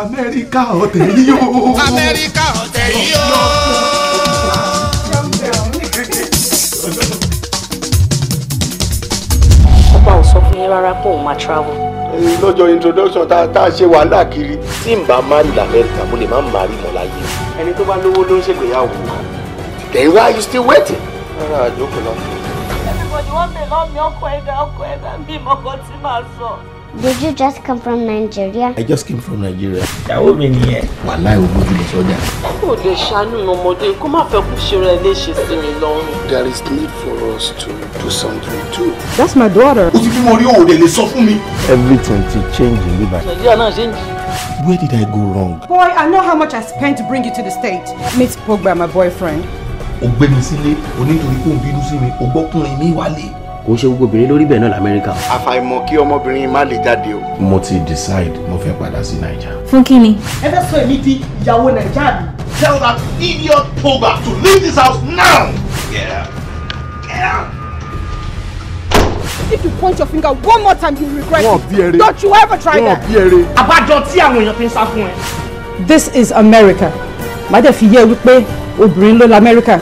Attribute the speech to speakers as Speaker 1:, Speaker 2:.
Speaker 1: Amẹ́ríkà ọ̀tẹ̀ yìí o.
Speaker 2: Amẹ́ríkà ọ̀tẹ̀ yìí o.
Speaker 3: Ọba ò sọ fún yín rárá pé òun máa travel.
Speaker 1: Lọ́jọ́ introduction tá a ṣe wàhálà kiri.
Speaker 4: Tí n bá má rí l'Amẹ́ríkà mo lè má má rí mọ́ láyé.
Speaker 1: Ẹni tó bá lówó ló ń ṣègbéyàwó.
Speaker 4: Then why are you still waiting?
Speaker 1: Rárá àjókòó náà.
Speaker 3: Everybody wọ́n bẹ̀ lọ́ mi ọkọ̀ ẹ̀dá bí mọ́kàn tí màá sọ.
Speaker 5: Did you just come from Nigeria?
Speaker 4: I just came from Nigeria.
Speaker 6: Ìyàwó mi nìyẹn.
Speaker 4: Wàláì ogójì lọ sọ́jà.
Speaker 3: Kò lè ṣàánú ọmọdé kó má fẹ́ kó ṣe rẹ̀ léṣe sí mi lọ́rùn.
Speaker 4: There is need for us to do something too.
Speaker 7: That's my daughter.
Speaker 1: O ti bí mo rí òde lè sọ fún mi.
Speaker 4: Everything to change in Liban.
Speaker 3: Nàìjíríà náà ṣe ń jì.
Speaker 4: Where did I go wrong?
Speaker 7: Boy, I know how much I spent to bring you to the States. Meet Pogba, my boyfriend.
Speaker 1: O gbé mi sílé onítorí kó ń bínú sí mi, o gbọ́kùnrin mi wálé.
Speaker 6: Kò ń ṣe gbogbo obìnrin lórí bẹ́ẹ̀ náà l'Amẹ́ríkà.
Speaker 1: Àfàìmọ̀ kí ọmọbìnrin má lè jáde o.
Speaker 4: Mo ti decide mo fẹ́ padà sí Naija.
Speaker 8: Fún kíni?
Speaker 7: Ẹ fẹ́ sọ èmi di ìyàwó Nàìjíríà mi.
Speaker 1: Tell that idiot Pogba to leave this house now. Yeah. Yeah.
Speaker 7: If you point your finger one more time, you regret
Speaker 1: Wọ́n bí ẹrẹ́.
Speaker 7: Don't you ever try
Speaker 1: Wọ́n
Speaker 7: that.
Speaker 1: bí ẹrẹ́.
Speaker 7: Àbájọ tí àwọn èèyàn fi ń sá fún ẹ. This is America. Má dẹ̀ fi yé wípé obìnrin ló l'Amẹ́ríkà.